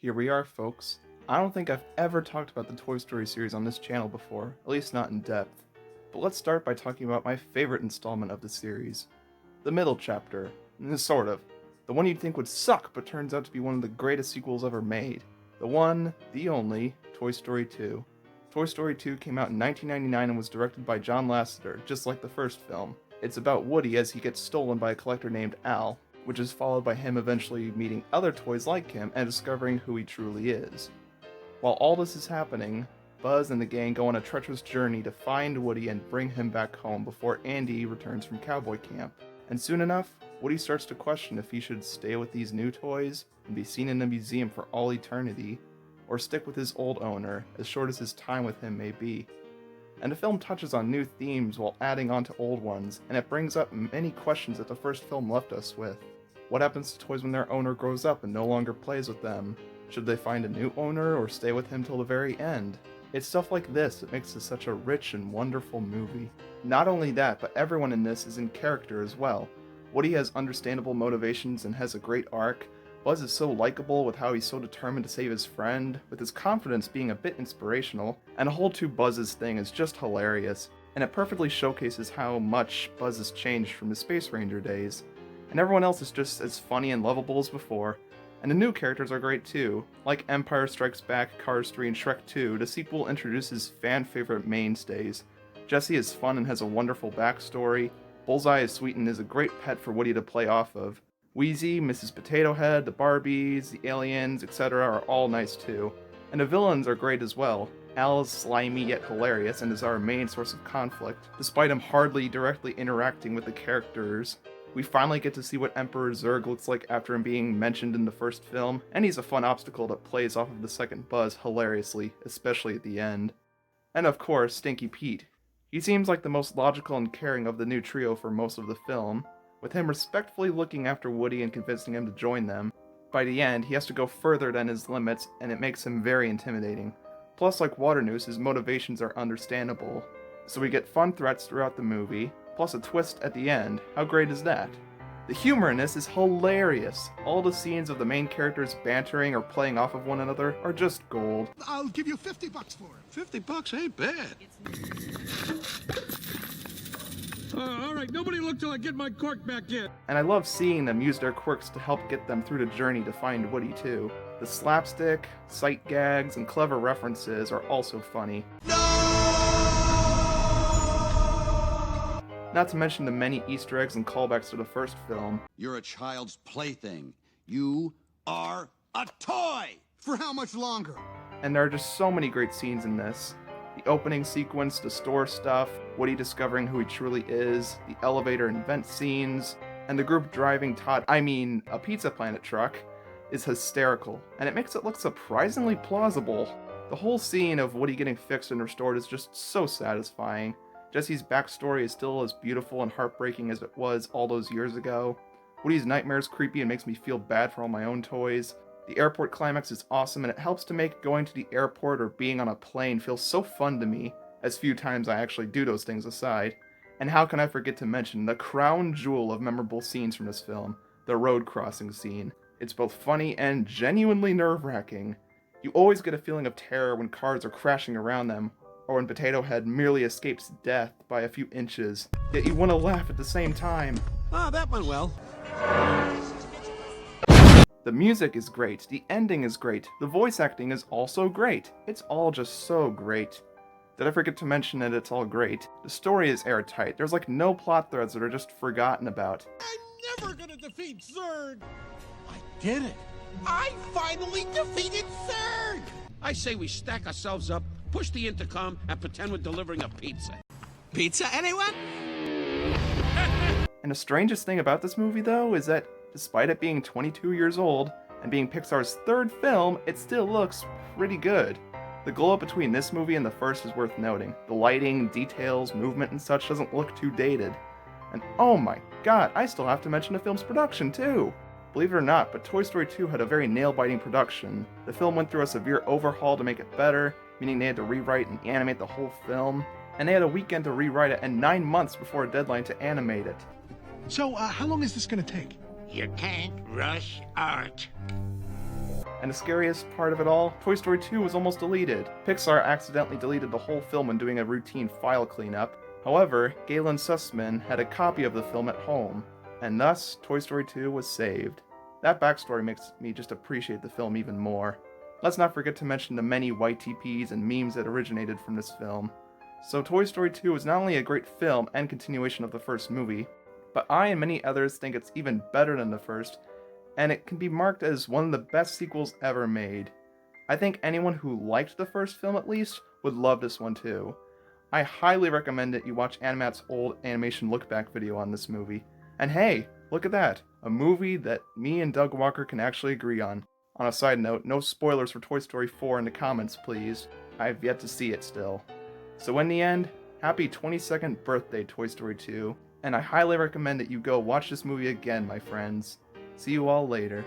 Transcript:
Here we are, folks. I don't think I've ever talked about the Toy Story series on this channel before, at least not in depth. But let's start by talking about my favorite installment of the series. The middle chapter. Sort of. The one you'd think would suck, but turns out to be one of the greatest sequels ever made. The one, the only, Toy Story 2. Toy Story 2 came out in 1999 and was directed by John Lasseter, just like the first film. It's about Woody as he gets stolen by a collector named Al, which is followed by him eventually meeting other toys like him and discovering who he truly is. While all this is happening, Buzz and the gang go on a treacherous journey to find Woody and bring him back home before Andy returns from cowboy camp. And soon enough, Woody starts to question if he should stay with these new toys and be seen in a museum for all eternity, or stick with his old owner, as short as his time with him may be. And the film touches on new themes while adding on to old ones, and it brings up many questions that the first film left us with. What happens to toys when their owner grows up and no longer plays with them? Should they find a new owner or stay with him till the very end? It's stuff like this that makes this such a rich and wonderful movie. Not only that, but everyone in this is in character as well. Woody has understandable motivations and has a great arc. Buzz is so likable with how he's so determined to save his friend, with his confidence being a bit inspirational, and the whole 2 Buzzes thing is just hilarious, and it perfectly showcases how much Buzz has changed from his Space Ranger days. And everyone else is just as funny and lovable as before. And the new characters are great too. Like Empire Strikes Back, Cars 3, and Shrek 2, the sequel introduces fan-favorite mainstays. Jessie is fun and has a wonderful backstory. Bullseye is sweet and is a great pet for Woody to play off of. Wheezy, Mrs. Potato Head, the Barbies, the aliens, etc. are all nice too. And the villains are great as well. Al is slimy yet hilarious and is our main source of conflict, despite him hardly directly interacting with the characters. We finally get to see what Emperor Zurg looks like after him being mentioned in the first film, and he's a fun obstacle that plays off of the second Buzz hilariously, especially at the end. And of course, Stinky Pete. He seems like the most logical and caring of the new trio for most of the film, with him respectfully looking after Woody and convincing him to join them. By the end, he has to go further than his limits, and it makes him very intimidating. Plus, like Waternoose, his motivations are understandable. So we get fun threats throughout the movie, plus a twist at the end. How great is that? The humor in this is hilarious. All the scenes of the main characters bantering or playing off of one another are just gold. I'll give you $50 for it. $50 ain't bad. All right, nobody look till I get my cork back in. And I love seeing them use their quirks to help get them through the journey to find Woody too. The slapstick, sight gags, and clever references are also funny. Not to mention the many Easter eggs and callbacks to the first film. You're a child's plaything. You are a toy! For how much longer? And there are just so many great scenes in this. The opening sequence, the store stuff, Woody discovering who he truly is, the elevator and vent scenes, and the group driving a Pizza Planet truck, is hysterical, and it makes it look surprisingly plausible. The whole scene of Woody getting fixed and restored is just so satisfying. Jessie's backstory is still as beautiful and heartbreaking as it was all those years ago. Woody's nightmare is creepy and makes me feel bad for all my own toys. The airport climax is awesome, and it helps to make going to the airport or being on a plane feel so fun to me, as few times I actually do those things aside. And how can I forget to mention the crown jewel of memorable scenes from this film, the road crossing scene. It's both funny and genuinely nerve-wracking. You always get a feeling of terror when cars are crashing around them, or when Potato Head merely escapes death by a few inches, yet you want to laugh at the same time. Ah, that went well. The music is great, the ending is great, the voice acting is also great. It's all just so great. Did I forget to mention that it's all great? The story is airtight, there's like no plot threads that are just forgotten about. I'm never gonna defeat Zurg! I did it. I finally defeated Zurg! I say we stack ourselves up, push the intercom, and pretend we're delivering a pizza. Pizza, anyone? And the strangest thing about this movie, though, is that despite it being 22 years old and being Pixar's 3rd film, it still looks pretty good. The glow up between this movie and the first is worth noting. The lighting, details, movement, and such doesn't look too dated. And oh my god, I still have to mention the film's production, too! Believe it or not, but Toy Story 2 had a very nail-biting production. The film went through a severe overhaul to make it better, meaning they had to rewrite and animate the whole film, and they had a weekend to rewrite it and 9 months before a deadline to animate it. So, how long is this gonna take? You can't rush art. And the scariest part of it all, Toy Story 2 was almost deleted. Pixar accidentally deleted the whole film when doing a routine file cleanup. However, Galen Sussman had a copy of the film at home, and thus Toy Story 2 was saved. That backstory makes me just appreciate the film even more. Let's not forget to mention the many YTPs and memes that originated from this film. So Toy Story 2 is not only a great film and continuation of the first movie, but I and many others think it's even better than the first, and it can be marked as one of the best sequels ever made. I think anyone who liked the first film at least would love this one too. I highly recommend that you watch Animat's old animation look back video on this movie. And hey, look at that, a movie that me and Doug Walker can actually agree on. On a side note, no spoilers for Toy Story 4 in the comments please, I've yet to see it still. So in the end, happy 22nd birthday Toy Story 2, and I highly recommend that you go watch this movie again, my friends. See you all later.